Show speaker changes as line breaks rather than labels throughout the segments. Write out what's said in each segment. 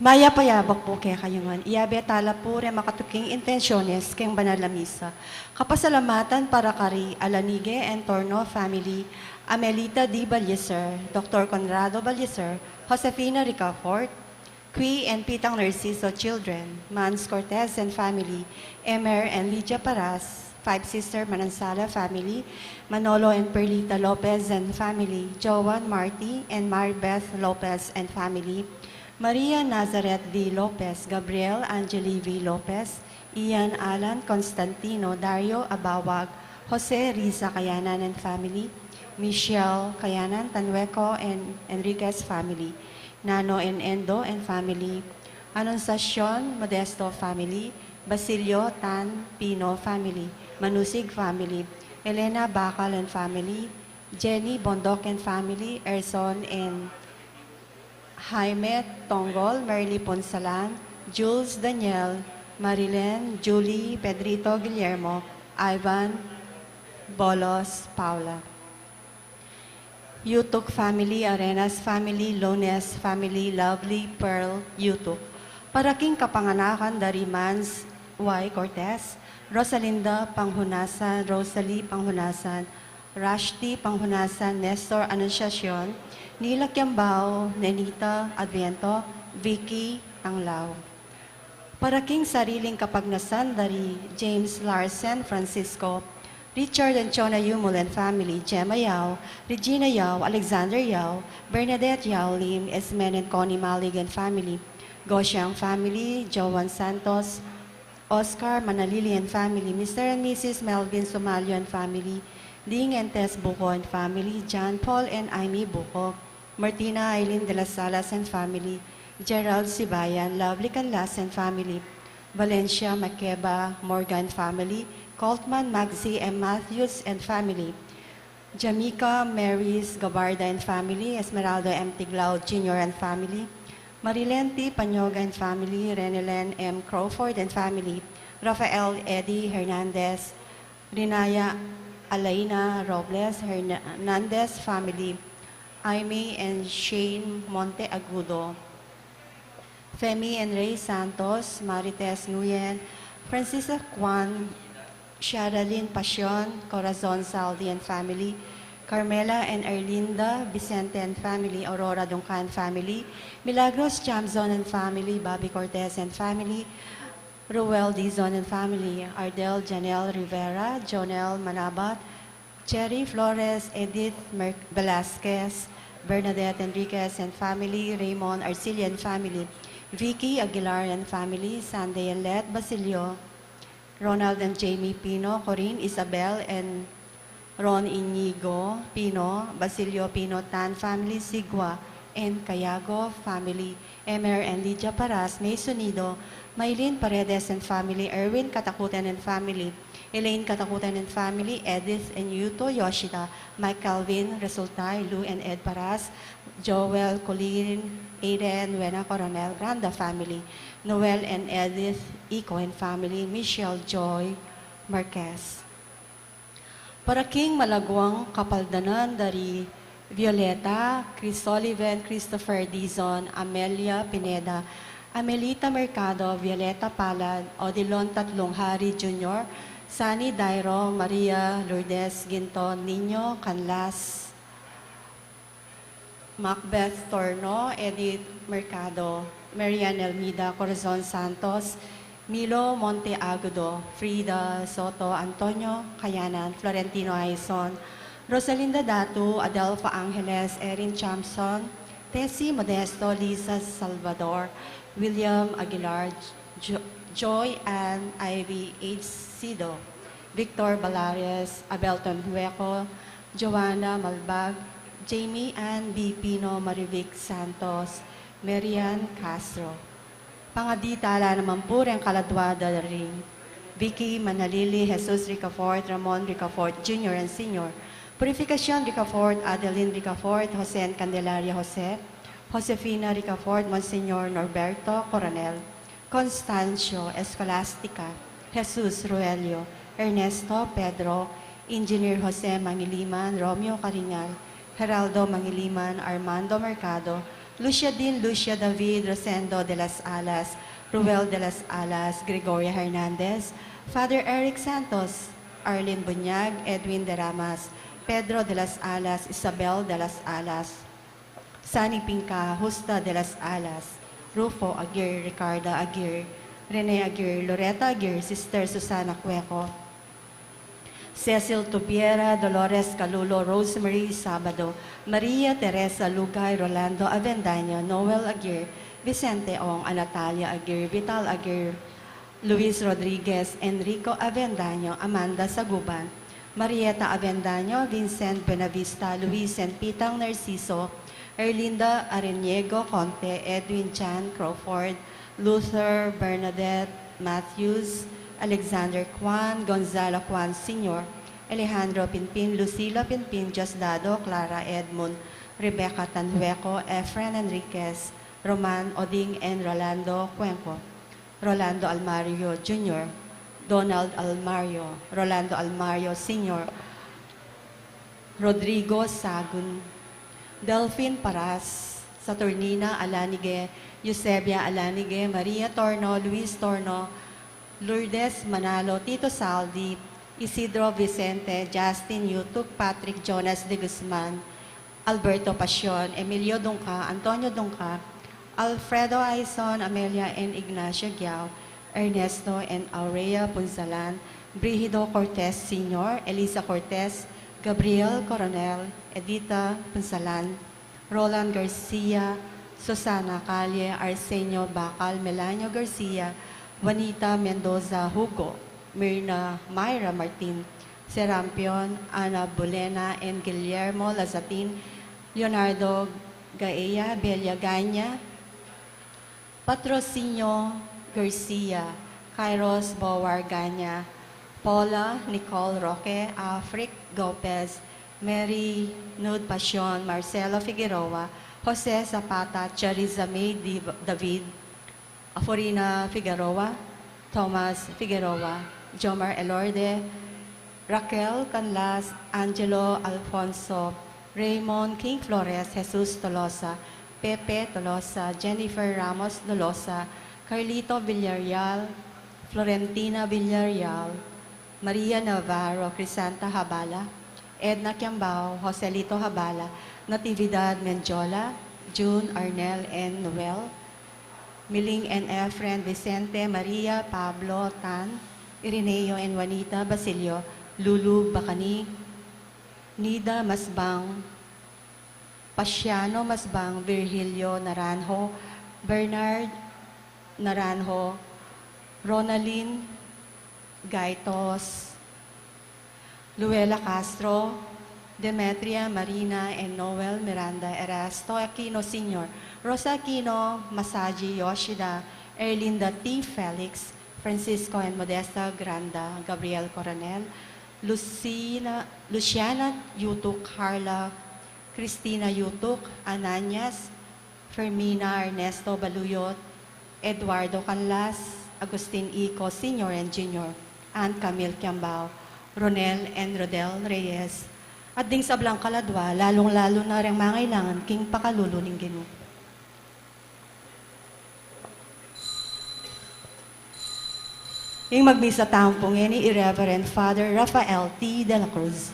Maya payabak po kaya kayungan, iabe tala po re makatuking intensyones keng banal na misa. Kapasalamatan para kari Alanige and Torno family, Amelita D. Balyeser, Dr. Conrado Balyeser, Josefina Ricafort, Qui and Pitang Narciso children, Mans Cortez and family, Emer and Lydia Paras, Five Sister Manansala family, Manolo and Perlita Lopez and family, Joan Marty and Maribeth Lopez and family, Maria Nazareth V. Lopez, Gabriel Angeli V. Lopez, Ian Alan Constantino, Dario Abawag, Jose Riza Kayanan and family, Michelle Kayanan Tanweco and Enriquez family, Nano and Endo and family, Anunciacion Modesto family, Basilio Tan Pino family, Manusig family, Elena Bacal and family, Jenny Bondok and family, Erson and Jaime Tongol, Merly Ponsalan, Jules Daniel, Marilyn, Julie, Pedrito Guillermo, Ivan, Bolos, Paula. Yutuk family, Arenas family, Lones family, Lovely, Pearl, Yutuk. Paraking kapanganakan dari Mans Y. Cortez, Rosalinda Panghunasan, Rosalie Panghunasan, Rashti Panghunasan, Nestor Anunciacion, Nila Kiambao, Nenita Adviento, Vicky Anglao. Paraking sariling kapagnasan dari James Larsen Francisco, Richard and Chona Yumulan family, Gemma Yao, Regina Yao, Alexander Yao, Bernadette Yao Lim, Esmen and Connie Maligan family, Gosyang family, Joan Santos, Oscar Manalili and family, Mr. and Mrs. Melvin Somalio and family, Ding and Tess Buko and family, John Paul and Amy Buko, Martina Eileen de las Salas and family, Gerald Sibayan, Lovely Canlas and family, Valencia Makeba Morgan family, Coltman Magzi M. Matthews and family, Jamaica Marys Gabarda and family, Esmeralda M. Tiglao Jr. and family, Marilenti Panyoga and family, Renelen M. Crawford and family, Rafael Eddie Hernandez, Rinaya Alaina Robles Hernandez family, Aimee and Shane Monte Agudo, Femi and Ray Santos, Marites Nguyen, Francisca Juan, Sherilyn Pasion, Corazon Saldi and family, Carmela and Erlinda Vicente and family, Aurora Duncan family, Milagros Jamzon and family, Bobby Cortez and family, Ruel Dizon and family, Ardel Janelle Rivera, Jonel Manabat, Cherry Flores, Edith Velasquez, Bernadette Enriquez and family, Raymond Arcilla and family, Vicky Aguilar and family, Sanday and Let Basilio, Ronald and Jamie Pino, Corinne Isabel and Ron Inigo Pino, Basilio Pino Tan family, Sigua and Cayago family, Emer and Lydia Paras, May Sonido, Maylene Paredes and family, Erwin Katakutan and family, Elaine Katakutan and family, Edith and Yuto Yoshida, Mike Calvin, Resultay, Lou and Ed Paras, Joel, Colleen, Aiden, Wena Coronel, Granda family, Noel and Edith, Iko and family, Michelle Joy, Marquez. Paraking malagwang kapaldanan dari Violeta, Chris Sullivan, Christopher Dizon, Amelia Pineda, Amelita Mercado, Violeta Palad, Odilon Tatlong Hari Jr., Sunny Dairo, Maria Lourdes Ginto, Nino Canlas, Macbeth Torno, Edith Mercado, Marian Elmida Corazon Santos, Milo Monte Agudo, Frida Soto, Antonio Kayanan, Florentino Aison, Rosalinda Datu, Adelfa Angeles, Erin Champson, Tessie Modesto, Lisa Salvador, William Aguilar, Joy Ann Ivy H. Sido, Victor Balares, Abelton Hueco, Joanna Malbag, Jamie Ann B. Pino, Marivic Santos, Marian Castro. Pangaditala naman po rin kaladwada rin Vicky Manalili, Jesus Ricafort, Ramon Ricafort Jr. and Sr., Purificacion Ricafort, Adeline Ricafort, Jose and Candelaria Jose, Josefina Ricafort, Monsignor Norberto Coronel, Constancio Escolastica, Jesus Ruelio, Ernesto Pedro, Engineer Jose Mangiliman, Romeo Carinal, Geraldo Mangiliman, Armando Mercado, Lucia Din, Lucia David, Rosendo de las Alas, Ruel de las Alas, Gregoria Hernandez, Father Eric Santos, Arlene Bunyag, Edwin de Ramas, Pedro de las Alas, Isabel de las Alas, Sani Pinca, Justa de las Alas, Rufo Aguirre, Ricardo Aguirre, Rene Aguirre, Loretta Aguirre, Sister Susana Cueco, Cecil Tubiera, Dolores Calulo, Rosemary Sabado, Maria Teresa Lugay, Rolando Avendaño, Noel Aguirre, Vicente Ong, Anatalia Aguirre, Vital Aguirre, Luis Rodriguez, Enrico Avendaño, Amanda Saguban, Marieta Avendaño, Vincent Benavista, Luis Pitang Narciso, Erlinda Areniego Conte, Edwin Chan Crawford, Luther Bernadette Matthews, Alexander Juan, Gonzalo Juan Sr., Alejandro Pinpin, Lucila Pinpin, Diosdado, Clara Edmund, Rebecca Tanhueco, Efren Enriquez, Roman Oding, and Rolando Cuenco, Rolando Almario Jr., Donald Almario, Rolando Almario Sr., Rodrigo Sagun, Delphine Paras, Saturnina Alanige, Eusebia Alanige, Maria Torno, Luis Torno, Lourdes Manalo, Tito Saldi, Isidro Vicente, Justin Yutuk, Patrick Jonas de Guzman, Alberto Pasion, Emilio Dungca, Antonio Dungca, Alfredo Aison, Amelia and Ignacio Giao, Ernesto and Aurea Punzalan, Brigido Cortez Sr., Elisa Cortez, Gabriel Coronel, Edita Punzalan, Roland Garcia, Susana Calle, Arsenio Bacal, Melanio Garcia, Juanita Mendoza Hugo, Mirna Myra Martin, Serampion, Ana Bolena, and Guillermo Lazatin, Leonardo Gaea, Belia Ganya, Patrocinio Garcia, Kairos Bowar Ganya, Paula Nicole Roque, Afric Gopez, Mary Nude Pasion, Marcelo Figueroa, Jose Zapata, Chariza May David, Aforina Figueroa, Thomas Figueroa, Jomar Elorde, Raquel Canlas, Angelo Alfonso, Raymond King Flores, Jesus Tolosa, Pepe Tolosa, Jennifer Ramos Tolosa, Carlito Villarreal, Florentina Villarreal, Maria Navarro, Crisanta Habala, Edna Kiambao, Joselito Habala, Natividad Menjola, June Arnel and Noel, Miling and Efren, Vicente, Maria, Pablo, Tan, Irineo and Juanita Basilio, Lulu Bacani, Nida Masbang, Pasiano Masbang, Virgilio Naranjo, Bernard Naranjo, Ronaldine Gaitos, Luela Castro, Demetria Marina and Noel Miranda Erasto Aquino Sr., Rosa Aquino, Masaji Yoshida, Erlinda T. Felix, Francisco and Modesta Granda, Gabriel Coronel, Luciana Yutuk, Carla, Cristina Yutuk, Ananias, Fermina Ernesto Baluyot, Eduardo Canlas, Agustin Ico Sr. and Jr., Ann Camille Kiambao, Ronel and Rodel Reyes, at ding sa Blanca Ladwa, lalong-lalo na rin mangailangan king pakaluluning Ginoo. Ing magmisa taong pungeni, Irreverend Father Rafael T. de la Cruz.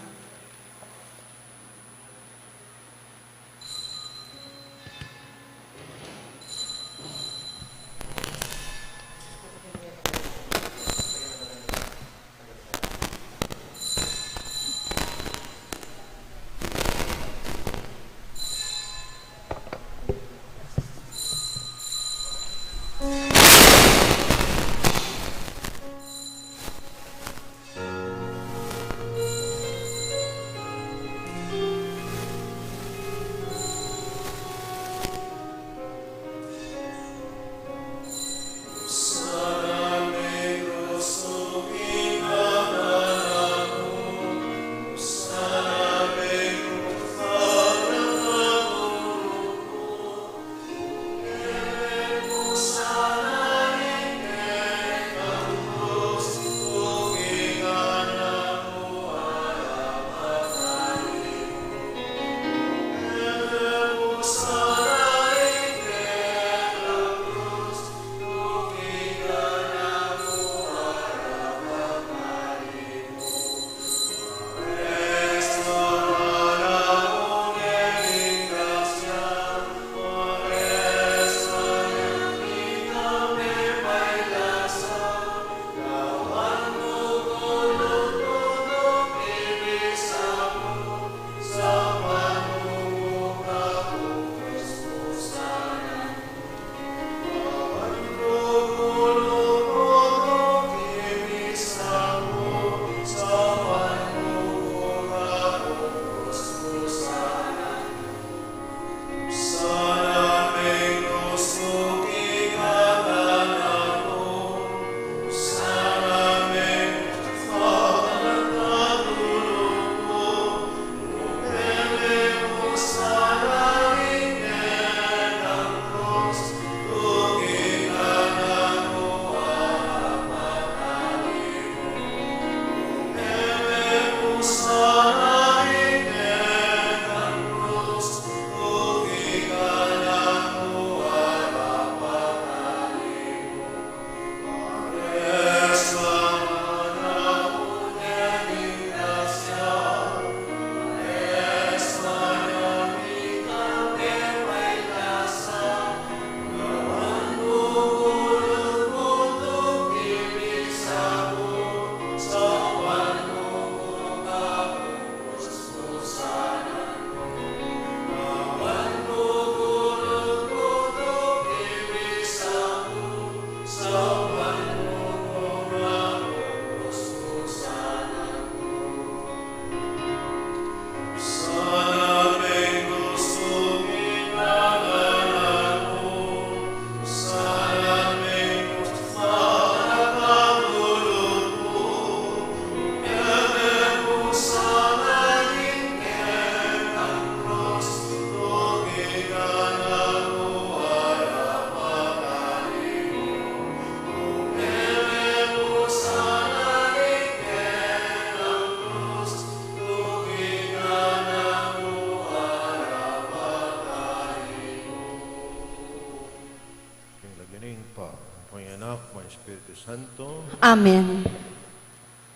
Santo,
Amen.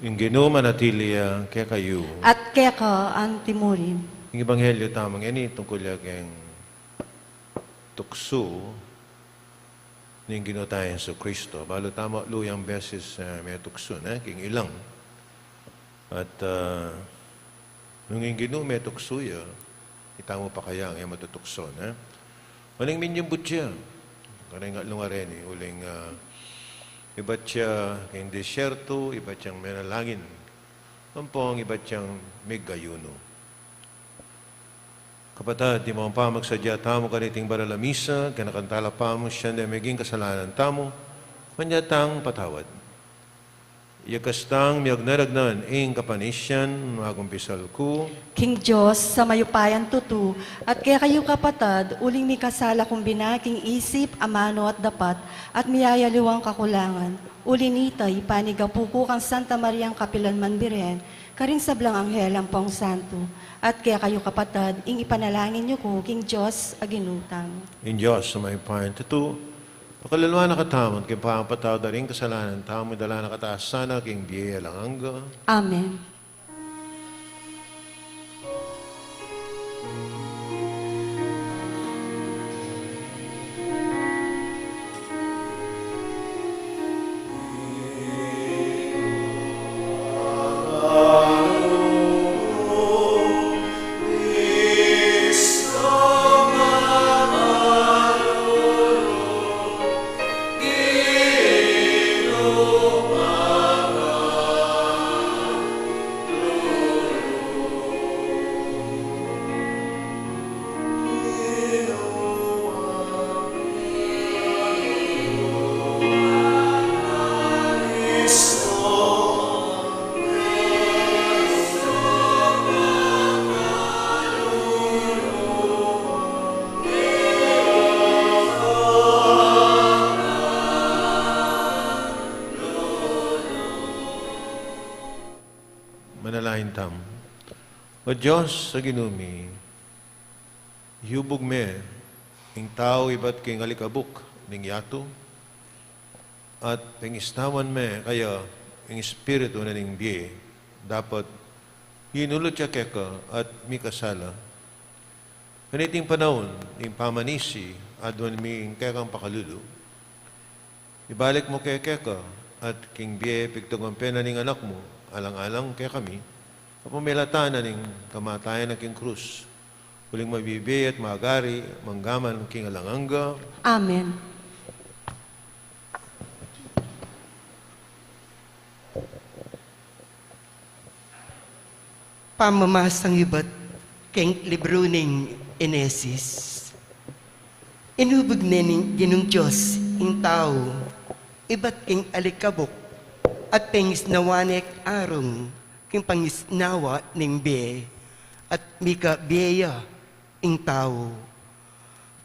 yung Ginoo manatiliya kaya kayo.
At keka ang timurin.
Yung Ebanghelyo tamang yan tungkol yung tukso ng Ginoo tayo sa Kristo. Balo tama luyang beses may tukso na, king ilang. At nung yung Ginoo may tukso ya, itamo pa kaya ang matutukso na. Walang minyong butya. Karang nga lungarin uling iba't siya kayong desyerto, iba't siyang menalangin. Pampong, iba't siyang megayuno. Kapatid, di mo pa magsadya tamo kaniting baralamisa, kanakantala pa mo siya na maging kasalanan tamo, manyatang patawad. Yakastang miyag naragnan ing kapanisyan, magumpisal ko,
King Diyos, sa mayupayan tutu, at kaya kayo kapatad, uling mi kasala kung binaking isip, amano at dapat, at miyayaliwang kakulangan. Uli nitay, panigapuko kang Santa Mariang Kapilan Manbiren, karing sablang anghel ang pong santo. At kaya kayo kapatad, ing ipanalangin niyo ko, King Diyos, aginutang.
in Diyos sa may payan tutu, pakalalwa na katamot, kay pangapataw da rin kasalanan tamo, dala na kataas sana, king biyaya lang hangga.
Amen.
Manalahin tam. O Diyos sa ginumi, hubog me, ing tao iba't king alikabok, ning yato, at pengistawan me, kaya ing espiritu na ning biye, dapat hinulot siya keka at mikasala. Kaniting panahon, ing pamanisi, adwan mi ing kekang pakalulu, ibalik mo kay keka, at king biye, pigtugong pena ning anak mo, alang-alang kay kami, kapumilatan na ning kamatayan ng king krus. Huling mabibi at magari, manggaman ng king alanganga.
Amen.
Pamamasang iba't keng libro ning Enesis. Inubog nening ginong Diyos ing tao, iba't keng alikabok, at pengis nawanek arong, king pangisnawa ning be, at mika beya ing tao.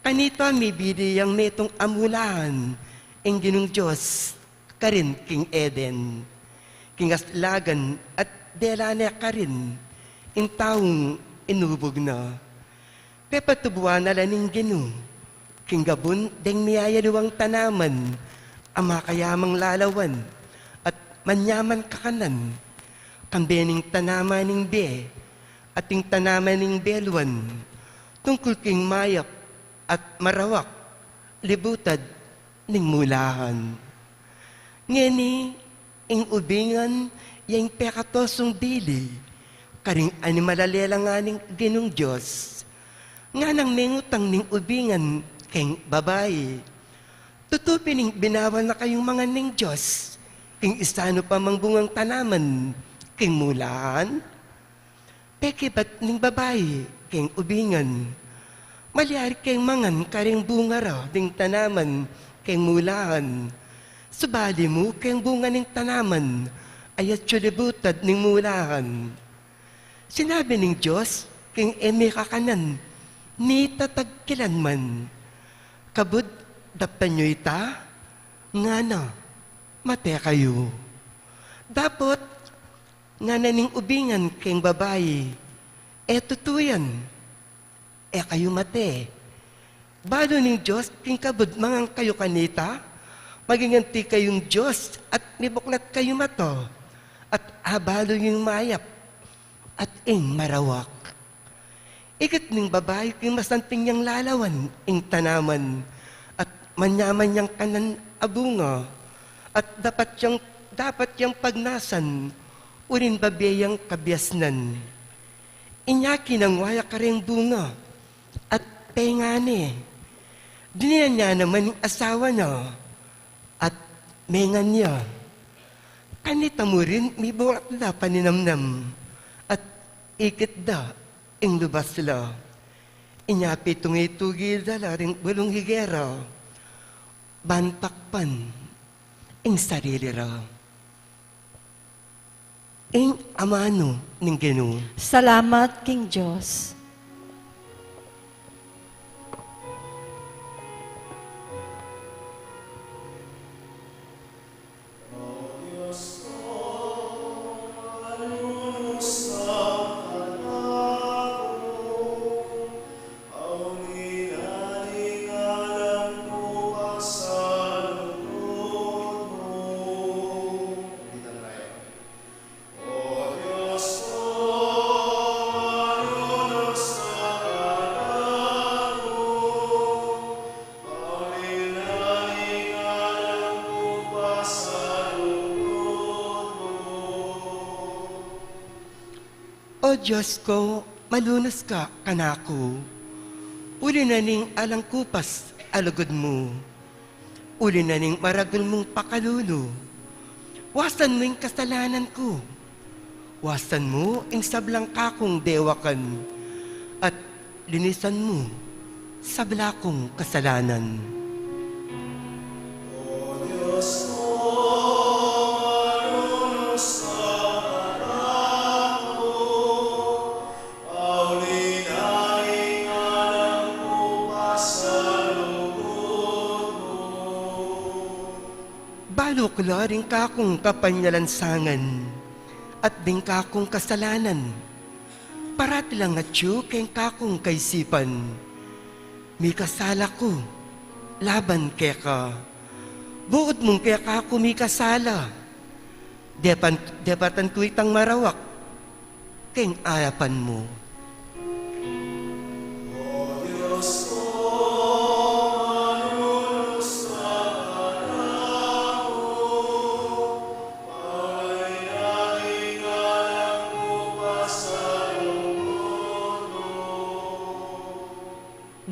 Kanita mi bidiyang metong amulahan, ing ginong Diyos, karin king Eden, king aslagan at delane karin, ing taong inubog na. Pepatubuan na laning ginu, king gabon deng miyayaluwang tanaman, ama kayamang lalawan, at manyaman kakanan, kambening tanaman ning be, at ting tanaman ning belwan, tungkol king mayak at marawak, libutad ning mulahan. Ngeni, ing ubingan, yang pekatosong dili, karing animalalela nga ning ginong Diyos, nga nang mengutang ning ubingan keng babae. Tutupin ning binawan na kayong mga ning Diyos, king isano pa mangbungang tanaman, king mulahan. Peke ba't ning babae, king ubingan, maliari keng mangan karing bunga raw ding tanaman, king mulahan. Subali mo keng bunga ning tanaman, ayat syulibutad ning mulahan. Sinabi ning Diyos, king eme kakanan, ni tatagkilan man. Kabud, daptan nyo ita, nga na, mate kayo. Dapat, nga na ning ubingan keng babae, tutuyan, kayo mate. Balo ning Diyos, king kabud mangang kayo kanita, maginganti kayong Diyos at nibuklat kayo mato, at abalo yung mayap, at ing marawak. Ikat ning babae kay masanting niyang lalawan, ing tanaman, at manyaman niyang kanan abunga, at dapat yang pagnasan, urin babiyang kabyasnan. Inyaki ng waya kareng bunga, at pengane. Diniyan niya naman yung asawa niya, at mengan niya. Kanita mo rin, may buwak na paninamnam, at ikit da, ing lubas la. Inyapi tungitugi dala ring bulong higera, bantakpan, ing sarili ra. Ing amano ning Ginoo.
Salamat, King Diyos.
O Diyos ko, malunas ka, kanako. Uli na ning alang kupas, alagod mo. Uli na ning maragol mong pakalulo. Wasan mo yung kasalanan ko. Wasan mo yung sablang kakong dewakan. At linisan mo sabla kong kasalanan. Balukla rin kakong kapanyalansangan at din kakong kasalanan. Parati lang at yu kayong kakong kaisipan. May kasala ko, laban kaya ka. Buod mong kaya kako may kasala. Depatan ko itang marawak, kayong ayapan mo.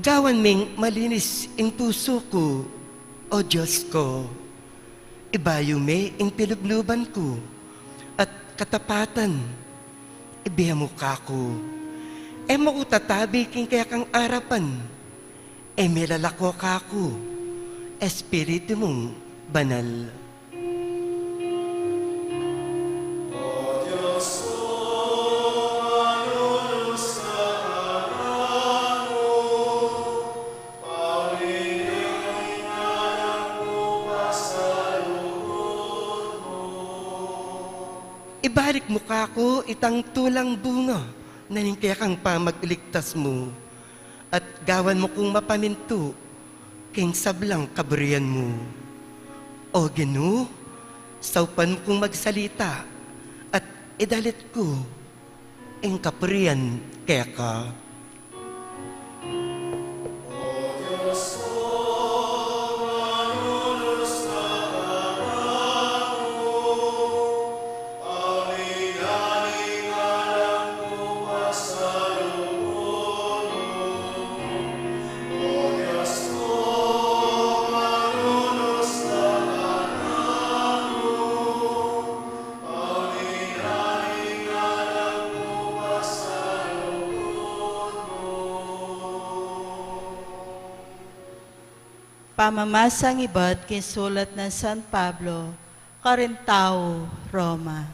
Gawan ming malinis ing puso ko, o Diyos ko. Ibayo me ing pilubluban ko, at katapatan, ibiya mo kako. E mautatabi king kaya kang arapan, e melalako kako, espiritu mong banal. Ibalik mo kako itang tulang bunga na kaya kang pamagligtas mo at gawan mo kong mapaminto king sablang kaburian mo. O Ginoo, saupan mo kong magsalita at idalit ko ing kapurian kaya ka.
Pamamasang iba't kinsulat ng San Pablo, Carintao, Roma.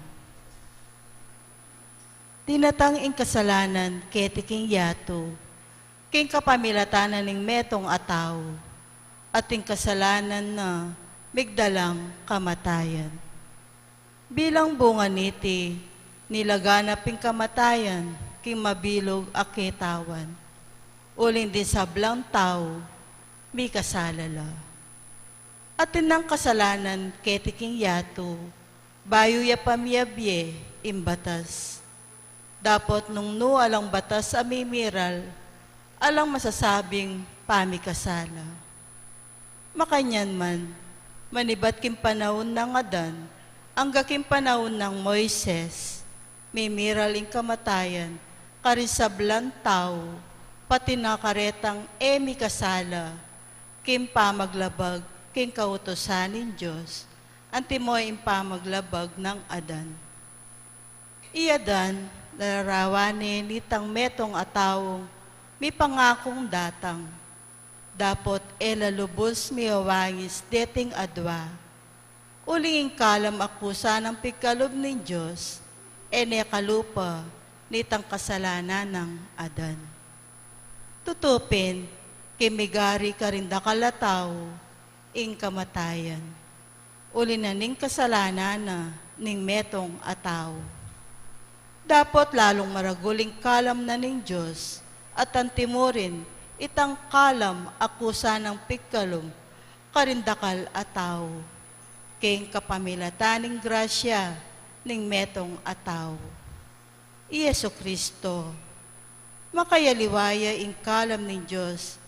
Tinatang ing kasalanan ketiking yato, king kapamilatanan ning metong ataw, at ing kasalanan na migdalang kamatayan. Bilang bunga niti, nilaganap ing kamatayan, king mabilog akitawan. Uling din sablang tao, may kasalala. at tinang kasalanan ketiking yato, bayo ya pamiyabye imbatas. Dapot nung no alang batas amimiral, alang masasabing pamikasala. Makanyan man, manibat kim panahon ng Adan, angga kim panahon ng Moises, mimiral ing kamatayan, karisablan tao, pati na karetang emi kasala, kim pamaglabag, kim kautosanin Diyos, antimoy im pamaglabag ng Adan. Iadan, larawanin nitang metong atawong, mi pangakong datang, dapot elalubos mi awangis deting adwa, uling kalam akusa ng pigkalob ng Diyos, ene kalupa nitang kasalanan ng Adan. Tutupin, kimigari ka rin dakalataw, ing kamatayan, uli na ning kasalanan na ning metong ataw. Dapot lalong maraguling kalam na ning Diyos, at antimurin, itang kalam akusa ng pigkalom, karindakal ataw, king kapamilataning grasya, ning metong ataw. Yesu Kristo, makayaliwaya ing kalam ning Diyos,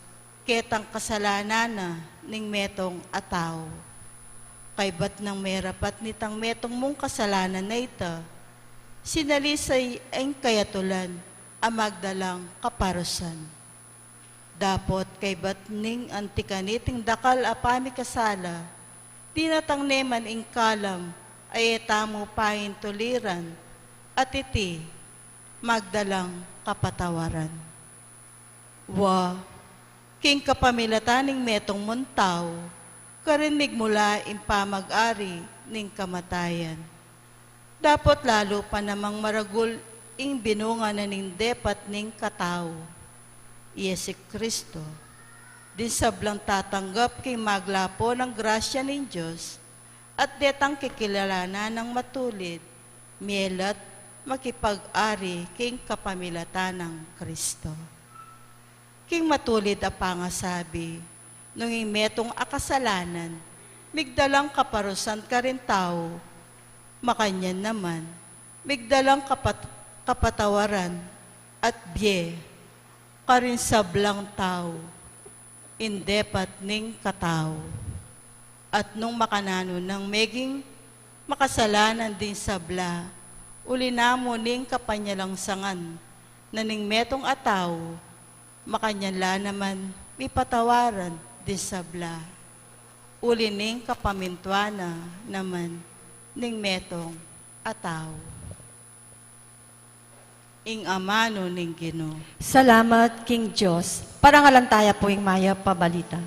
ketang kasalanan na ning metong ataw. Kay ba't nang merapat nitang metong mong kasalanan na ita, sinalisay ang kayatulan, amagdalang kaparusan. Dapot kay ba't ning antikaniting dakal apami kasala, tinatang neman ing kalam, ay etamo pahin tuliran, at iti magdalang kapatawaran. Wa, king kapamilataning metong muntaw, karinig mula impamag-ari ning kamatayan. Dapot lalo pa namang maragul ing binunga na ning depat ning katao. Yesu Kristo, di sablang tatanggap kay maglapo ng grasya ng Diyos, at detang kikilalanan ng matulid, mielat makipag-ari king kapamilatan ng Kristo. King matulid a pangasabi, nung imetong akasalanan, migdalang kaparusan ka rin tao, makanyan naman, migdalang kapatawaran at biye, karin sablang tao, indepat ning katao. At nung makanano ng meging makasalanan din sabla, uli namo ning kapanyalang sangan, na ning metong ataw, makanyanla naman ipatawaran din sabla. Uli ning kapamintwana naman ning metong ataw. Ing amano ning Ginoo.
Salamat, King Diyos. Parangalan tayo po yung maya pabalita.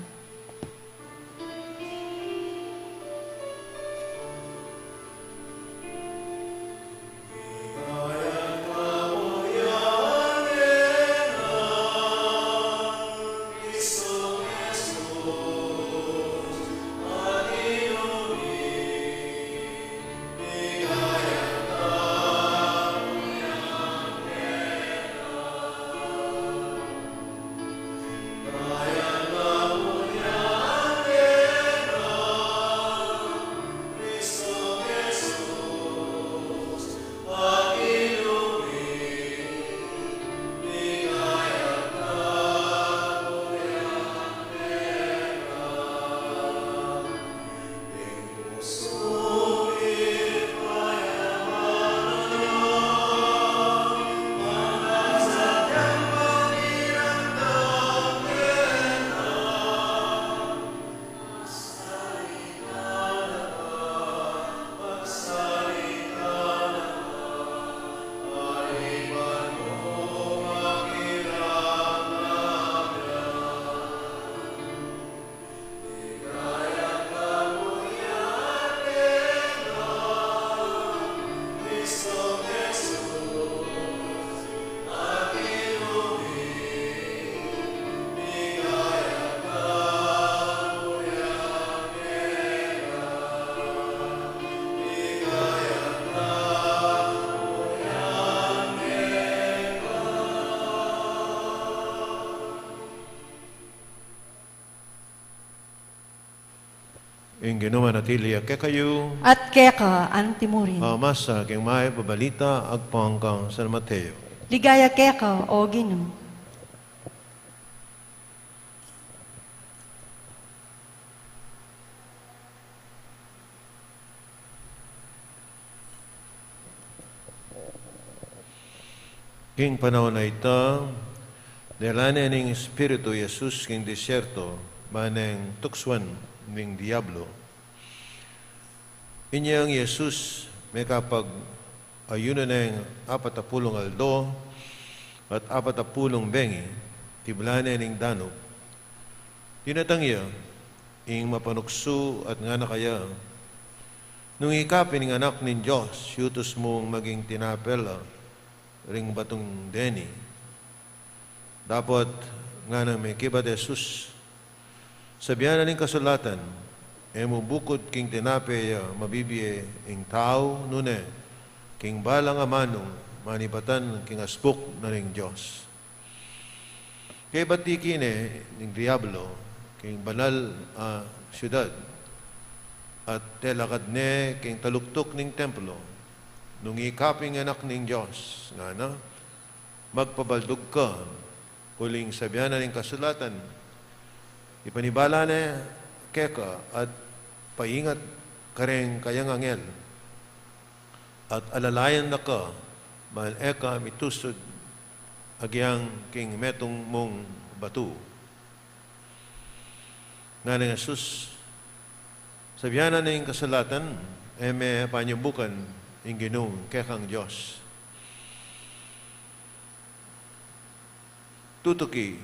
ing ginumanatili kay kayo,
At keka ang timurin.
masa king may pabalita agpangkang San Mateo.
Ligaya keka o Ginoo.
King panahon na ito, nilana ning Espiritu Jesus king desierto, maneng tukswan ning Diablo. Inyang Jesus may kapag ayunan ng 40 aldo at 40 bengi, tiblana ning danop. Tinatangya, ing mapanukso at nga na kaya, nung ikapin ng anak nin Diyos, yutos mong maging tinapela, ring batong deni. Dapat nga na may kibat Jesus. Sabihan na ning kasulatan, mo bukod king tinape mabibiye ing tao nune, king balang amanong manibatan king aspuk na ring Diyos. Kay batiki ning Diablo, king banal syudad, at telakad king taluktok ning templo, nung ikaping anak ning Diyos, nga na, magpabaldog ka, huling sabihan na ning kasulatan, ipanibala na keka at paingat ka rin kayang angel, at alalayan na ka, mahal eka mitusod, agyang king metong mong batu. Nga ng Jesus, sabihan na ning kasulatan, may panyubukan, ing Ginoong kekang Diyos. Tutuki,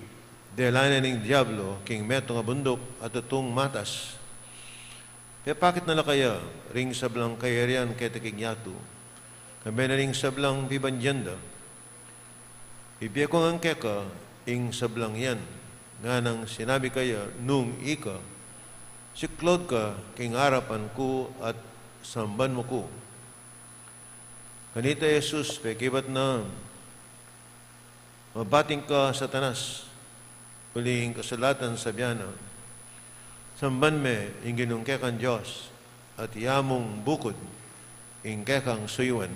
delanan ning Diablo, king metong abundok at itong matas. Kaya bakit nala kaya, ring sablang kayarian ketiking yatu, kami na ring sablang bibanjenda, ibiya ko ang keka, ing sablang yan, nga nang sinabi kaya, nung ika, siklod ka, king harapan ko at samban mo ko. Kanita Jesus, pekibat na mabating ka Satanas, huling kasulatan sa biyana, samban me ing ginungkekan Diyos at iyamong bukod ing kekang suyuan.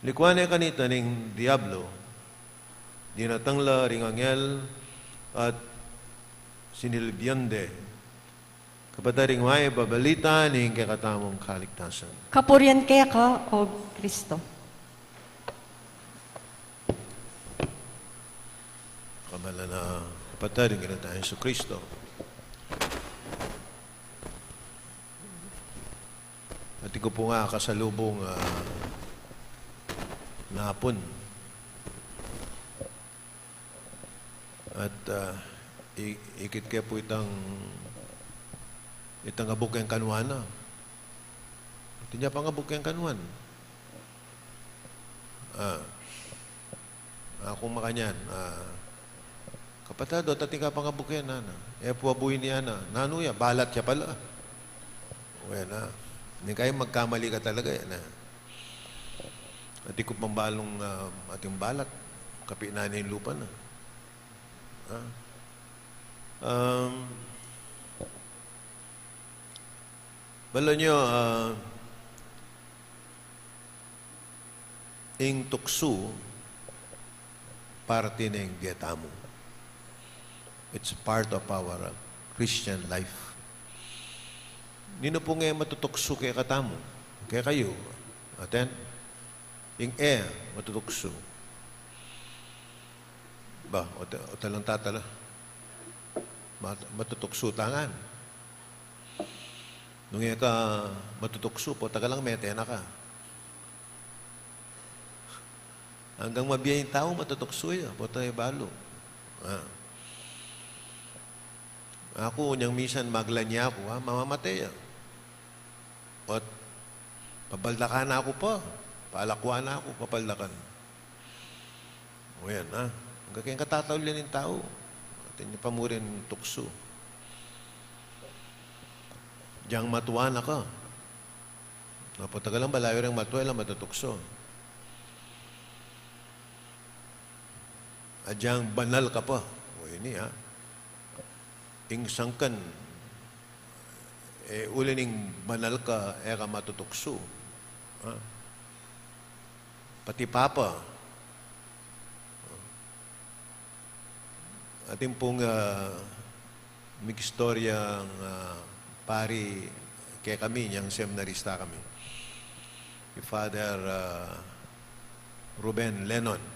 Likwane kanita ning Diablo, dinatangla ring angel at sinilbyande kapataring may babalita ning kakatamong kaligtasan.
Kapurian keka o Kristo.
Kamala na kapataring kinatayang sa Kristo. At ko po nga kasalubong na hapon. At ikit kaya po itang abuk yung kanwana. Ito niya pang abuk yung kanwan. Akong makanyan, kapatado, tating ka pang abuk yan, nana. Puwabuhin niya, nanuya, balat siya pala. Well, hindi kayo magkamali ka talaga yan, At di ko pang balong ating balat, kapinaan yung lupa na. Balo nyo, ing tukso, parte ng dieta mo. It's part of our Christian life. Nino po nga matutukso kaya katamo? Kaya kayo, aten? Ing matutukso. Ba, o talang tatala. Matutukso tangan. Nung ka matutukso po, tagalang mete na ka. Hanggang mabiyay yung tao, matutukso yan. Po tayo balo. Ako, niyang misan maglanya ako, mamamatay. At pabaldakan na ako pa. Paalakuan na ako, papaldakan. O yan, hanggang kayong katatawlin ng tao. At hindi pa mo rin tukso. Diyang matuwa na ka. Napatagalang balayo rin matuwa lang matutukso. At diyang banal ka pa. O yun ing sangkan, ulining banal ka, eka matutukso. Ha? Pati Papa. Ating pong migistoryang pari kaya kami, niyang seminarista kami. Si Father Ruben Lennon.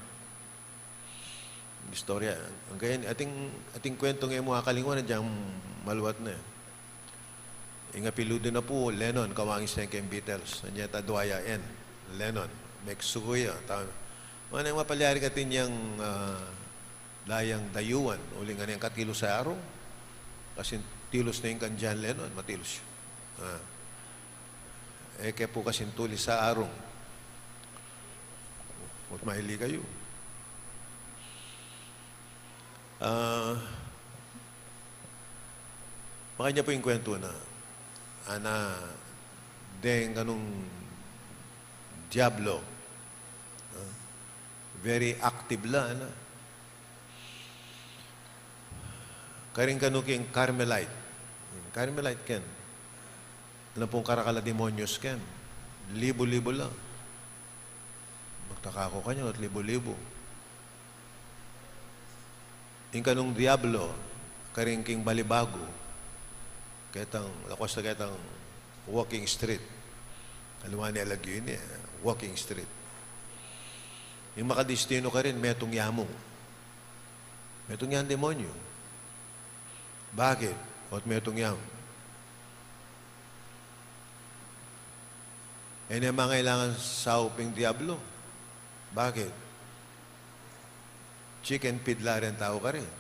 Istorya. Ang kaya, ating kwento ngayon mga kalingwan, diyang maluwat na. Inga piludo na po, Lennon, kawangis na yung Beatles. Nandiyan tadwaya N. Lennon. Meksukuya. Manang mapalyari katin niyang layang dayuan. Uli nga niyang katilo sa araw. Kasi tilos na yung kan John Lennon. Matilos yun. Kaya po kasi tulis sa arong. Huwag mahili kayo. Makanya po yung kwento na ana deng kanong Diablo very active la ana karing kanuking Carmelite ken ano pong karakala demonyos ken libo-libo lang magtaka ko kanyo at libo-libo yung kanong Diablo karing king Balibago ketang lakwas na ketang walking street kaluwa ni alagyo yun walking street yung makadistino ka rin metong yamong metong yan demonyo bakit? At metong yam na mga kailangan sa uping Diablo bakit? Chicken pidla rin tao ka rin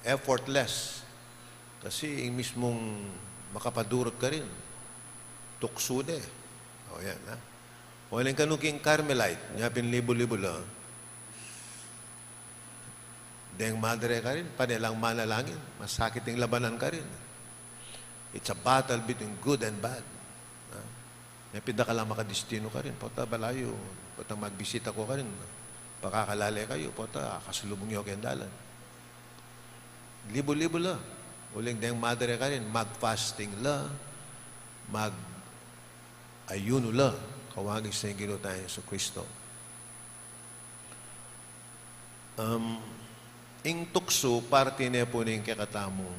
effortless. Kasi yung mismong makapadurot ka rin. Tuksude. O yan, ha? Walang kanuking Carmelite. Nyapin libo-libo lang. Deng madre ka rin. Panilang manalangin. Masakit yung labanan ka rin. It's a battle between good and bad. Nyapin da ka lang makadistino ka rin. Pota balayo. Pota magbisita ko ka rin. Pakakalale kayo. Pota kasulubong nyo kendalan. Libo-libo la. Uling deng madre ka rin, mag-fasting la, mag-ayuno la, kawagis na yung ginutayan sa Kristo. Ing tukso, parte niya po na yung kakatamong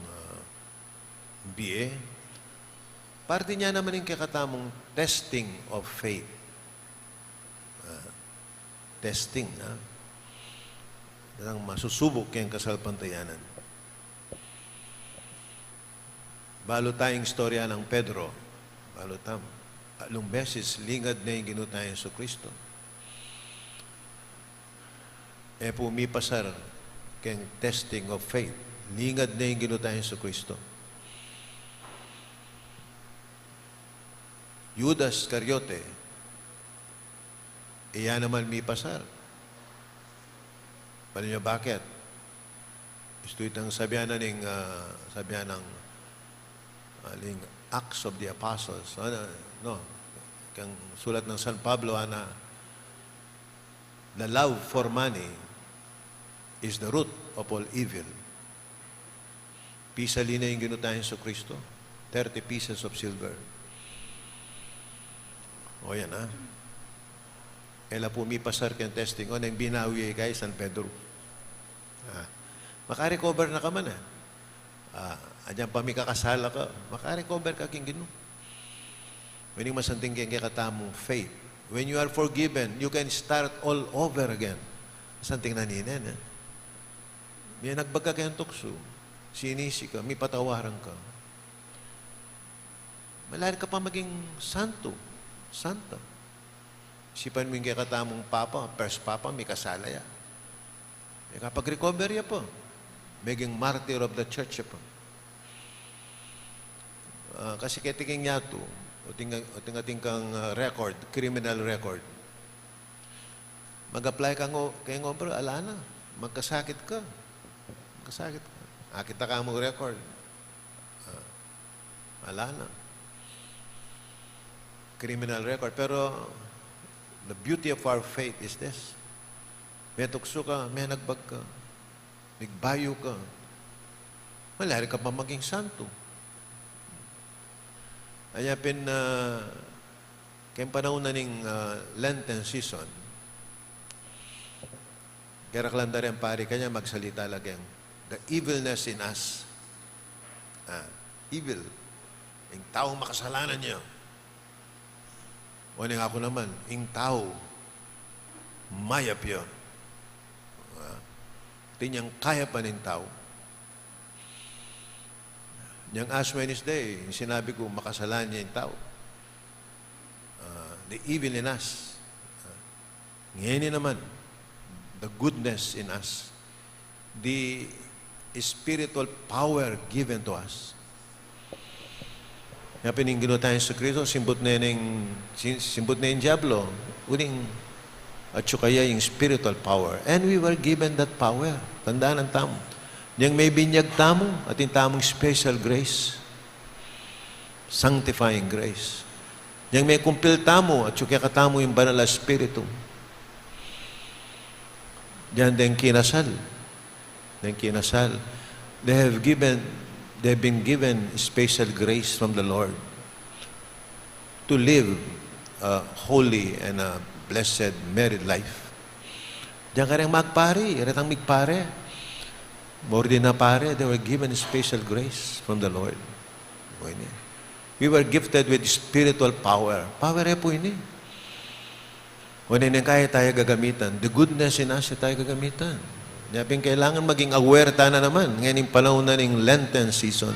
BA. Parte niya naman yung kakatamong testing of faith. Testing, ha? Nang masusubok yung kasalpantayanan. Balo tayong istorya ng Pedro. Balo tam. Along beses, lingad na yung ginutayan sa Kristo. Pumipasar keng testing of faith. Lingad na yung ginutayan sa Kristo. Judas Iscariote, iya naman may pasar. Paano niya bakit? Ito itang sabihan ng aling Acts of the Apostles. No, kang sulat ng San Pablo na the love for money is the root of all evil. Pisali na yung ginutayan sa Kristo. 30 pieces of silver. O yan, ha? Ela pumipasar kang testing. O, nang binawi kay San Pedro. Makarecover na ka man, adyan pa may kakasala ka, makarecover ka king Ginoo. When yung masanting kang katamong faith, when you are forgiven, you can start all over again. Masanting naninen, may nagbaga kayong tukso, sinisi ka, may patawaran ka. Malari ka pa maging santo, santa. Isipan mo yung katamong papa, first papa, may kasala ya. May kapag recover ya po, maging martyr of the church ya po. Kasi katiking yato, o ting kang record, criminal record, mag-apply ka kay ngobro, ala na, magkasakit ka. Magkasakit ka. Kita ka mo record. Ala na. Criminal record. Pero, the beauty of our faith is this. May tukso ka, may nagbag ka, nagbayo ka. malari ka pa maging santo. Kaya kaya panahon na ning Lenten season, kaya raklanda rin pari kanya magsalita lagi the evilness in us. Evil. Yung taong makasalanan niya. O nga ako naman, yung tao, mayap yun. Tinyang kaya pa ng tao. Yung Ash Wednesday, yung sinabi ko, makasalan niya yung tao. The evil in us. Ngayon naman, the goodness in us. The spiritual power given to us. Nga pininggino tayo sa Kristo, simbot na yung Diablo. Uling, at kaya yung spiritual power. And we were given that power. Tandaan ang tamo. Yang may binyag tamo at yung tamong special grace. Sanctifying grace. Yang may kumpil tamo at kaya katamo yung banal na spiritu. Diyan din kinasal. They've been given special grace from the Lord to live a holy and a blessed married life. Diyan ka rin magpare, iratang migpare. More din na pare, they were given special grace from the Lord. We were gifted with spiritual power. Power po ini. Kung hindi kaya tayo gagamitan, the goodness in us tayo gagamitan. Kaya kailangan maging aware tayo na naman. Ngayon yung panahon na ng Lenten season.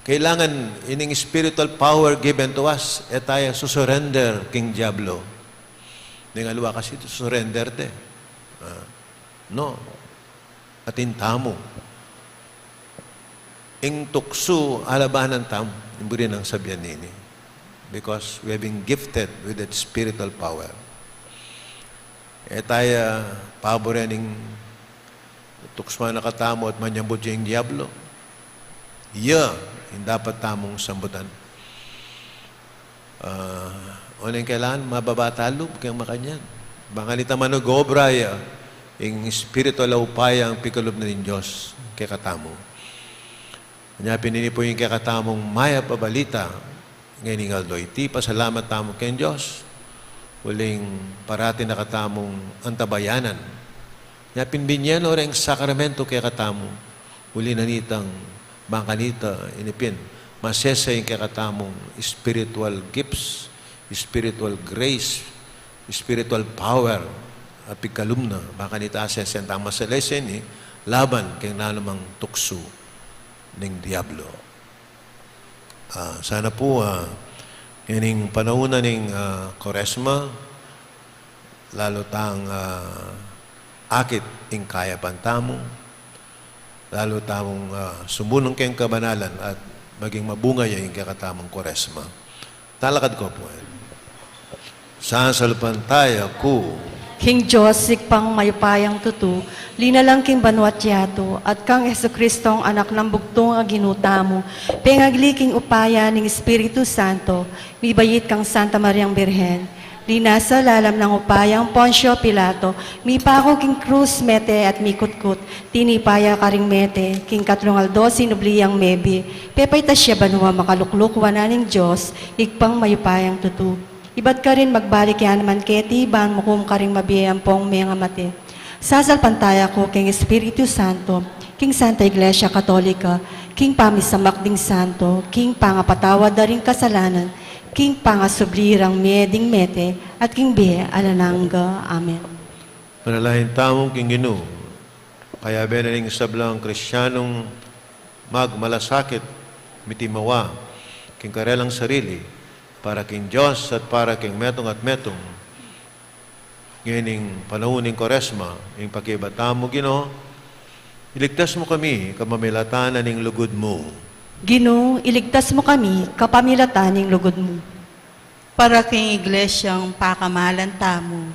Kailangan ining spiritual power given to us, tayo susurrender king Diablo. Ngaluwa kasi surrender te. No. At intamo. Ing tukso alabanan tam, imburi ng sabihan nini. Because we have been gifted with that spiritual power. Tayo paborening tuksma na katamo at manyambot yung Diablo. Hindi dapat tamong sambutan. Yung kailangan, mababatalo, kayang makanyan. Bangalita man nag-obra yung spiritual upaya ang pikalob na ng Diyos kay katamo. Kanya pinini po yung kay katamong maya pabalita ngayon ng Aldo. Iti, pasalamat tamo kay Diyos. Huling parati na katamong antabayanan. Kaya pinbinyan o rin sakramento kay katamo. Huli na nitang bangkanita, inipin. Masesa yung kay katamong spiritual gifts, spiritual grace, spiritual power, at pikalumna, baka nita asesen tama sa lesen laban kay nanamang tukso ng Diablo. Sana po, yaning panahon ng Koresma, lalo tang akit ing kaya pantamo, lalo tamong sumunong kayong kabanalan at maging mabunga yung kakatamang Koresma. Talakad ko po. Sasalupan tayo ko
King Diyos, sikpang mayupayang tutu, linalang king banwat yato, at kang Jesucristong anak ng bugtong aginuta mo, pengagli upaya ng Espiritu Santo, mibayit kang Santa Mariang Birhen, linasa lalam ng upayang Poncio Pilato, mi pako king krus mete at mikutkut, tinipaya karing mete, king katrungaldo sinubliyang mebi, pepay tasya banwa makalukluk wananing Diyos, ikpang mayupayang tutu. Iba't ka rin magbalik yan naman keti, ban mo kung ka rin mabiyayang pong mga mati. Sasalpantaya ko king Espiritu Santo, king Santa Iglesia Katolika, king pamisamak ding Santo, king pangapatawad na rin kasalanan, king pangasublirang meding mete, at king bihe alananga. Amen.
Manalahin tamong king Ginoo, kaya benaling sablang Kristiyanong magmalasakit, mitimawa, king karelang sarili, para king Diyos at para king metong at metong. Ngayon yung panahon ng Koresma, yung pakibata mo, Ginoo, iligtas mo kami, kapamilatan ng lugod mo.
Ginoo, iligtas mo kami, kapamilatan ng lugod mo.
Para king iglesyang pakamalan tamo,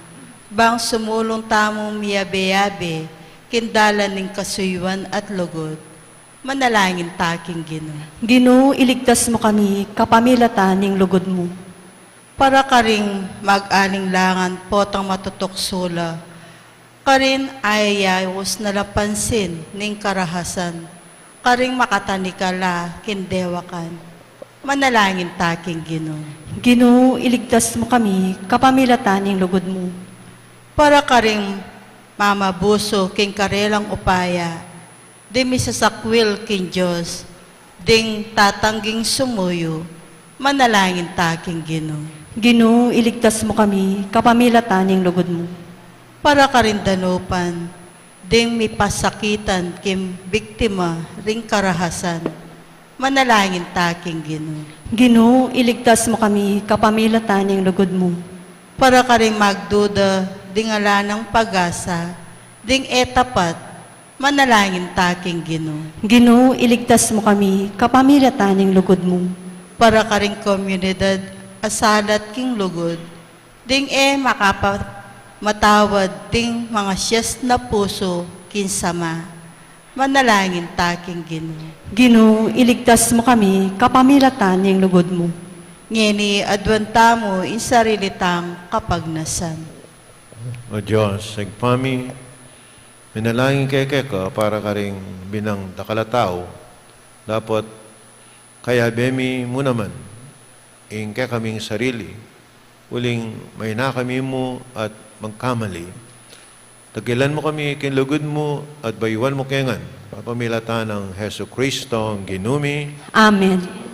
bang sumulong tamong miyabe-yabe, kindalan ng kasuyuan at lugod, manalangin taking Ginoo.
Ginoo, iligtas mo kami, kapamilatan ng lugod mo.
Para ka ring mag-alinglangan potang matutuksula, ka rin ayayos na lapansin ng karahasan, karing makatanikala, kindewakan. Manalangin taking Ginoo.
Ginoo, iligtas mo kami, kapamilatan ng lugod mo.
Para karing mamabuso king karelang upaya, di misasakwil king Diyos, ding tatangging sumuyo, manalangin taking Ginoo.
Ginoo, iligtas mo kami, kapamilatan ng lugod mo.
Para karin danupan, ding mipasakitan kim biktima ring karahasan, manalangin taking Ginoo.
Ginoo, iligtas mo kami, kapamilatan ng lugod mo.
Para karing magduda, ding ala ng pag-asa, ding etapat, manalangin taking Ginoo.
Ginoo, iligtas mo kami, kapamilatan ng lugod mo.
Para karing komunidad, asalat king lugod, ding matawad ding mga siyas na puso kinsama, manalangin taking Ginoo.
Ginoo, iligtas mo kami, kapamilatan ng lugod mo.
Ngeni adwanta mo isarilitang kapagnasan.
O Diyos, nagpami, minalangin kay ka para karing binang dakalatao, dapat kaya bemi mo naman, ing kaya kaming sarili, uling may na kami mo at magkamali. Tagilan mo kami kinlugod mo at bayuan mo kengan, papamilatan ng Heso Kristo ang ginumi.
Amen.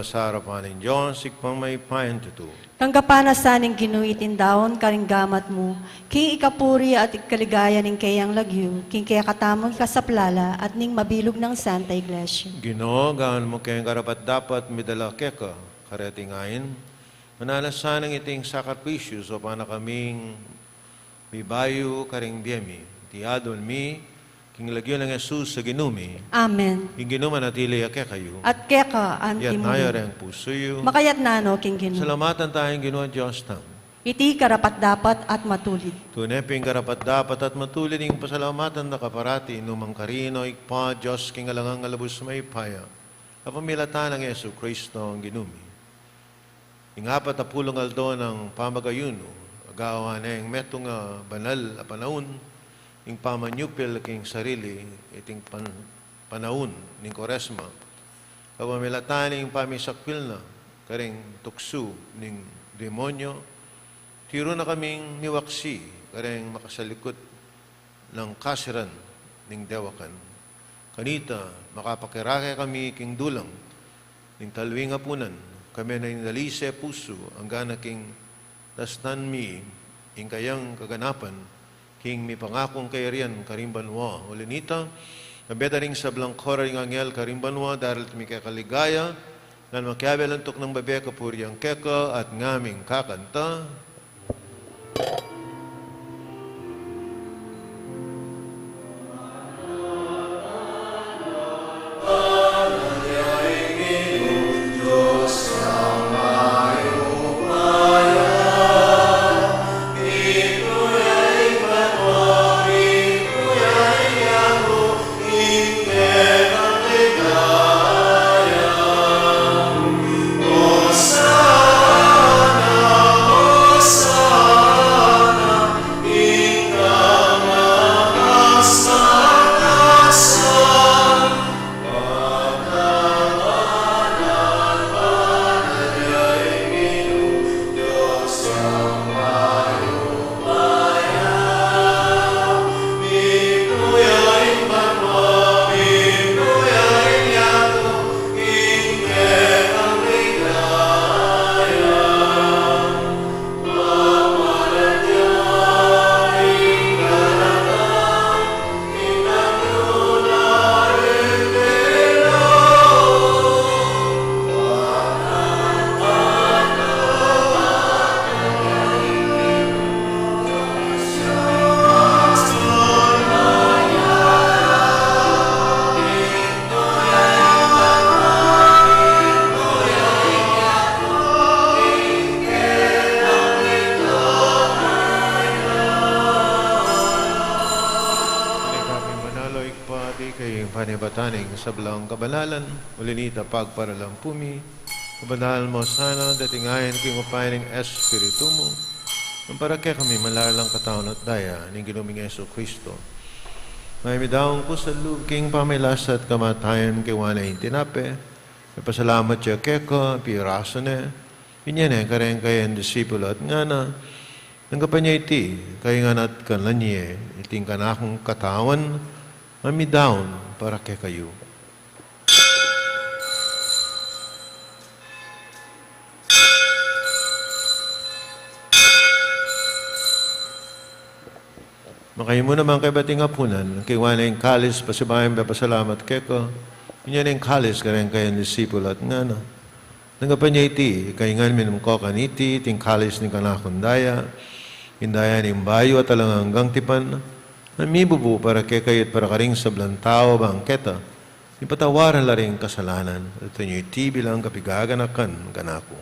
sa harapan ng Diyos, ikpang may pahintuto.
Tanggapana saning ginuitin daon karing gamat mo, king ikapuri at ikaligaya ning kayang lagyo, king kaya katamong kasaplala at ning mabilog ng Santa Iglesia.
Ginoo, gaan mo kayong karapat dapat midala keka, karetingayin, manalasan ng iting sakripisyo so pana kaming bibayo karing biyemi, tiadon mi, king lagyo ng Jesus sa ginumi,
Amen.
king ginuman atili ake kayo,
At keka
yat
anti
naya
mo.
rin pusoyo,
Makayat nano king ginu.
salamatan tayong Ginoo Diyos tam.
Iti karapat dapat at matulid.
Tuneping karapat dapat at matulid ng pasalamatan na kaparati inumang karino ikpa Diyos king alangang alabos may paya. Kapamilatan ng Yesu Kristo ang ginumi. Ingapat na pulong aldo ng pamagayuno, agawa na yung metong banal na panahon, yung pamanyupil king sarili, iting panahon ng Koresma. Kapamilatan ng pamisakpil na, karing tukso ng demonyo, tiro na kaming niwaksi, karing makasalikot ng kasiran ng dewakan. Kanita, makapakirake kami king dulang, ng talwing apunan, kami na inalise puso, ang gana king tasnan mi, ing kayang kaganapan, king mi pangakong kayarian, karimbanwa. Ulinita, kabeta ring sa blangkora ring angel, karimbanwa, dahil mi kakaligaya, nan makiabelantok ng babe kapuryang keka at ngaming kakanta. Panibataning sa belang kabanalan, ulinita pagparalang pumi, kabanalan mo sana, datingayan king upayan ng Espiritu mo, ang para kaya kami malalang katawan at daya ng ginuming Yesu Kristo. May midawang ko sa loob king pamilas at kamatayan kay wanay tinape, may pasalamat siya keko, piraso na, pinyan kareng kayan disipulo at nga na, nanggapan niya iti, kaya nga nat kanlanye, iting kanakong katawan, mamidaon para kay kayo. Makayo mo naman kay bating apunan, kay wana yung kalis, pasibayan ba pasalamat kay ko, yun yung kalis, kareng kayan disipulo at nga na. Nanggapan niya iti, kay nga minum ko kaniti, ting kalis ni kanakundaya, indaya ni bayo at alang hanggang tipan, namibubu para kay kayo't para karing sa blantao bangketa, ipatawaran la rin kasalanan, at inyo iti bilang kapigaganakan ganako.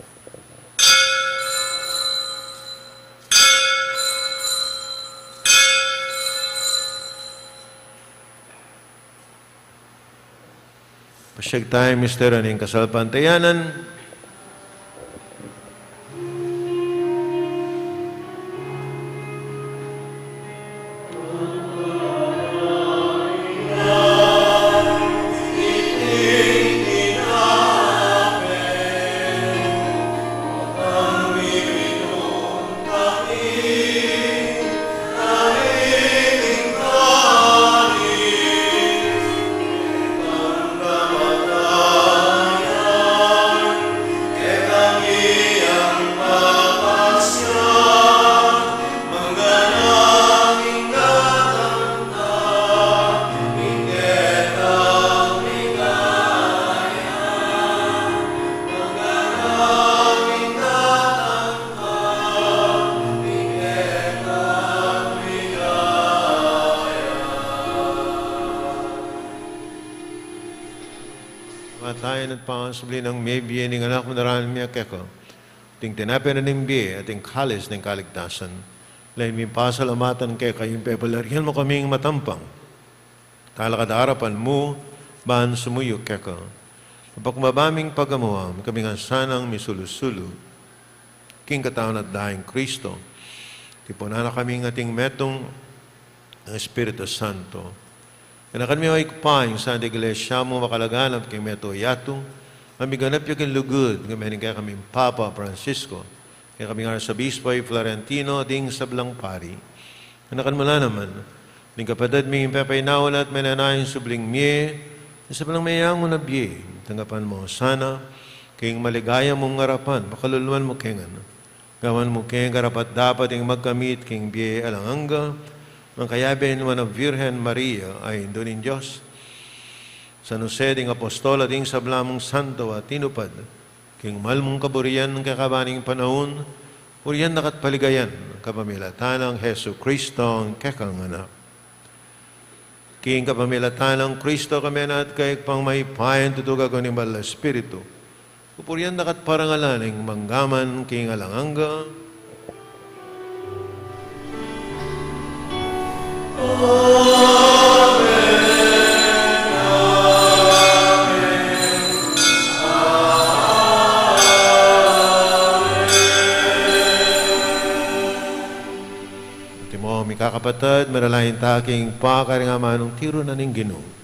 Pasyag tayo, Mr. Aning kasalpantayanan, bayan at pangasubli ng may biye ng anak mo naran miya keko. Ting tinapin na ng biye at ting kalis ng kaligtasan. Lain mi pasalamatan kay kayong pepalarihan mo kaming matampang. Talakad harapan mo, bahan sumuyo keko. Pagmabaming pagamuam, kami nga sanang misulusulo. King katawan at dahing Kristo. Tipunan na kami ng ating metong ang Espiritu Santo. Kaya kami ay kupain sa iglesia mo makalaganap kay Meto Yato. Kami ganap yung lugod. Kami kami Papa Francisco. Kaya kami nga sa Bispay Florentino ding sablang pari. Kanakan mo na naman. Ning kapatid ming pepaynawan at menanayin subling miye. Sablang mayang mo na biye. Tanggapan mo sana. Kayong maligaya mong ngarapan. Pakaluluan mo kengan. Gawan mo kayong karapat dapat yung magkamit kayong biye alanganga. Ang kayabin mo na Virgen Maria ay Indunin Diyos. San Jose ding Apostola ding sablamong santo at tinupad. King malmong kaburiyan ng kakabaning panahon, puriyan nakat paligayan, kapamilatan ng Heso Kristo ang kekang anak. King kapamilatan ng Kristo kami na at kay pang may payan tutuga ko ni Bala Espiritu. Puriyan nakat parangalan ng manggaman king alanganga, Timo, mi kakapatid, maralahin taking pakaringaman ng tiro na ning Ginoo.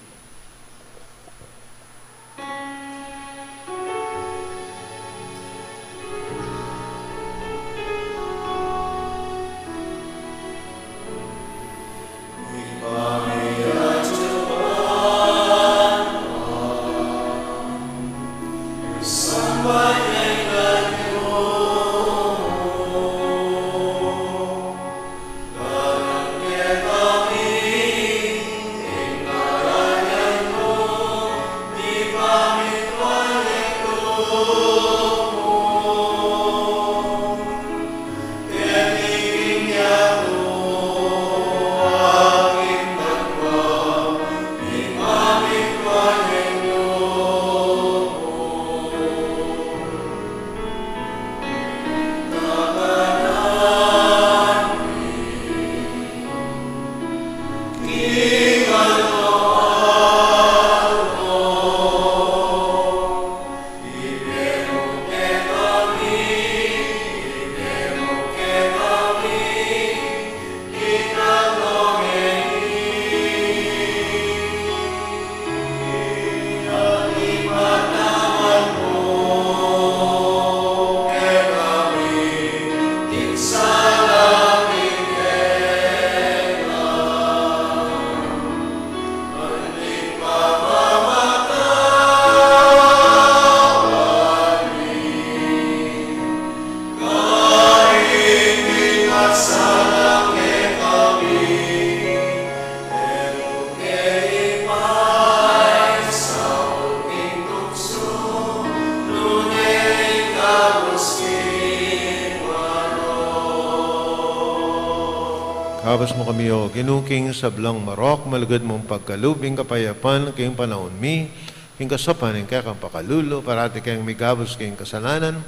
Kabas mo kami o ginuking sablang marok, malugod mong pagkalubing kapayapan, kayong panahon mi, kayong kasapan, kayong pakalulo, parati kayong migabos kayong kasalanan,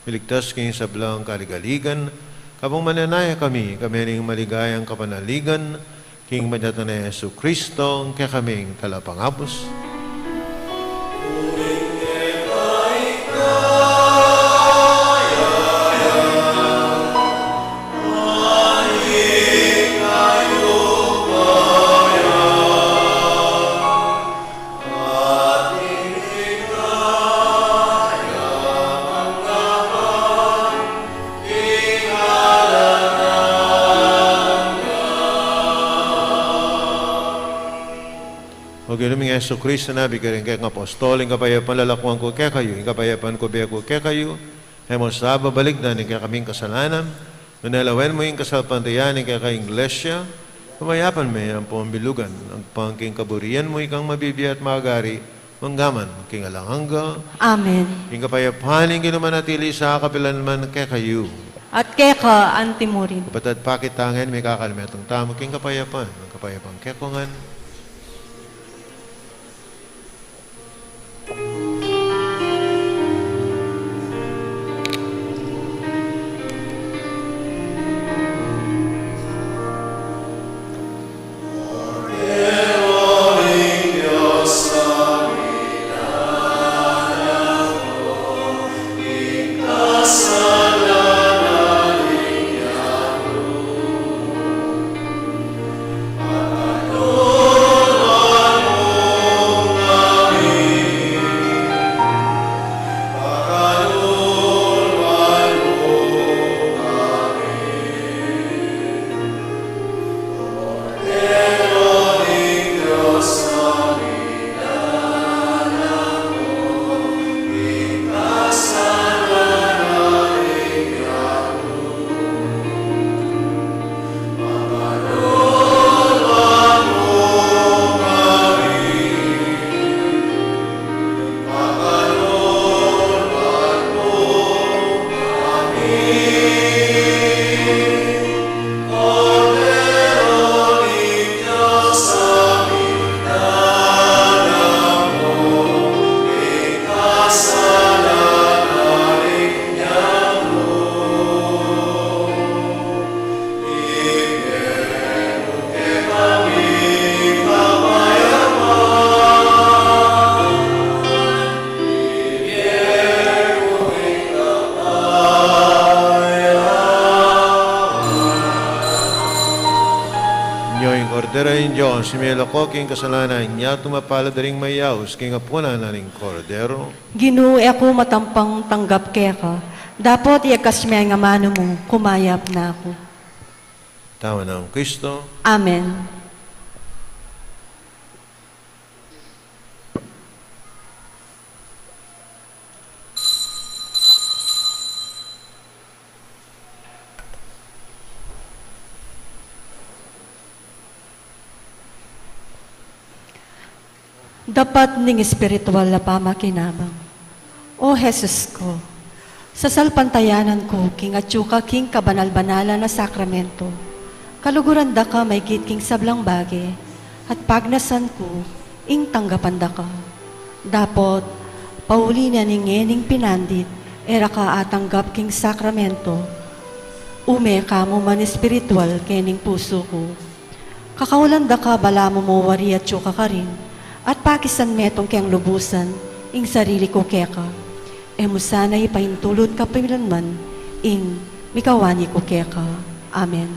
miligtas kayong sablang kaligaligan, kapong mananaya kami ning maligayang kapanaligan, kayong madata na Yesu Kristo, kaya kaming talapangapos. O ginuming Yesu Kristo na, bigyan kayong apostol, yung kapayapan lalakuan ko kaya kayo, yung kapayapan ko biya ko kaya kayo, ay mo sa babalik na, yung kaya kaming kasalanan, nunalawan mo yung kasalpantayan, yung kaya kayong iglesia, kumayapan mo yung pambilugan, ang pangking kaburian mo, ikang mabibiya at magari, manggaman, king alanganga,
Amen.
yung kapayapan, yung ginumanatili sa kapilanman kaya kayo.
At keka antimurin.
Kapatid pakitangan, may kakalimetong tamo, king kapayapan, ang kapayapang kekongan, Darain Diyos, si Melako, king kasalanan niya, tumapala daring mayaws, king apuna na ring korodero.
Ginoo ako matampang tanggap keka. Dapat iakas nga mano mo, kumayap na ako.
Tama na ang Kristo.
Amen. Dapat ning espiritual na pamakinabang. O Jesus ko, sa salpantayanan ko, king atsuka king kabanal-banala na sakramento, kaluguran da ka may king sablang bagi, at pagnasan ko, ing tanggapan da ka. Dapot, pauli na ning pinandit, era ka atanggap king sakramento, ume ka mo man espiritual kening puso ko. Kakaulan da ka bala mo wari at tsuka ka rin, at pakisan metong kayang lubusan, ing sarili ko keka. Emo sana ipaintulot ka pilanman, ing mikawani ko keka. Amen.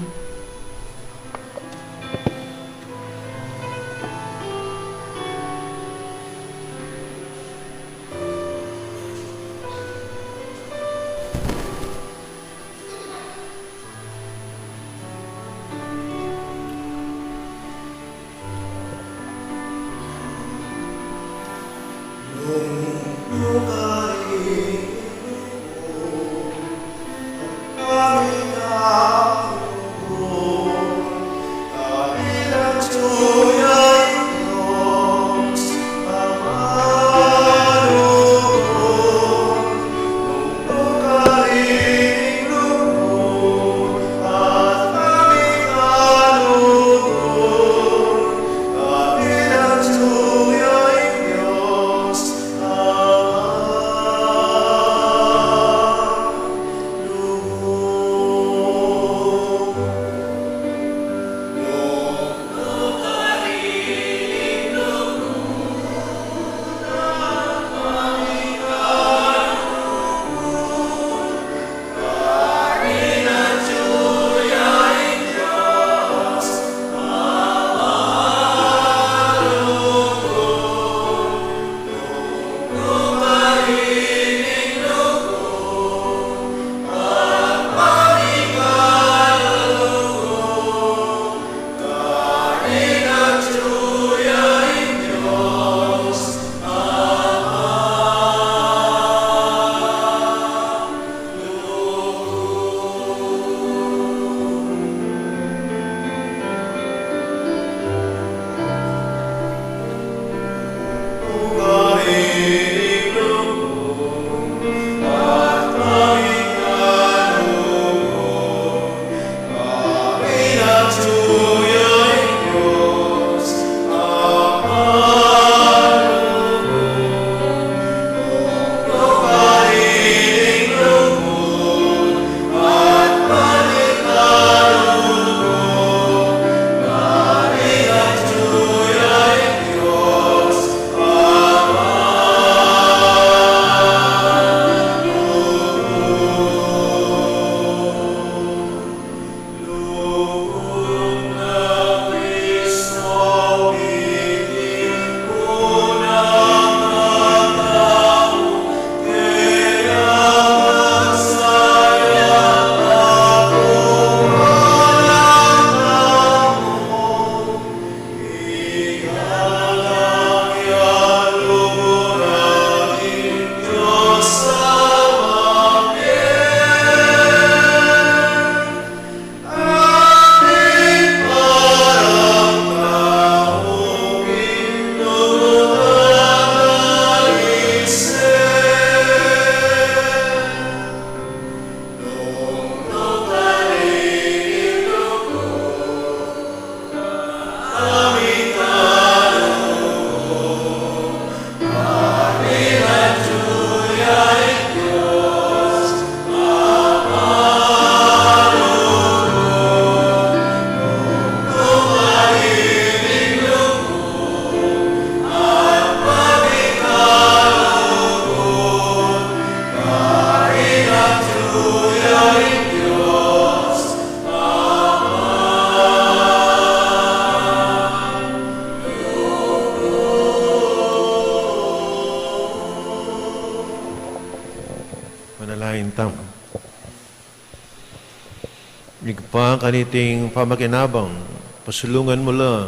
Igpa kaniting pamakinabang, pasulungan mo lang,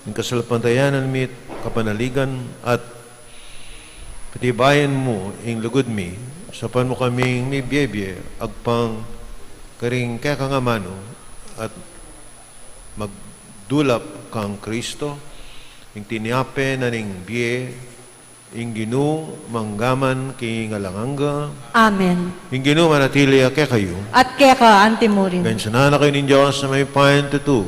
ng kasalpantayanan mit, kapanaligan, at patibayan mo, ing lugod mi, sapan mo kaming may biyebye, agpang karing kaya kangamano, at magdulap kang Kristo, ing tiniape na ning biye, ing ginu manggaman king alanganga,
Amen.
ing ginu manatili ake kayo,
At kaya ka, Antimurin.
ngayon sanana kayo nin Diyos na may payan tutu,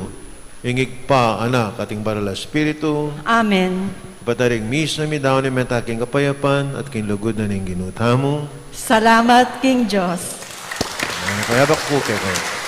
ing igpa anak ating baral espiritu,
Amen.
pataring mis na mi daw ni mentaking kapayapan at king lugod na ning ginutamo,
Salamat, King Diyos.
kaya bak po kayo.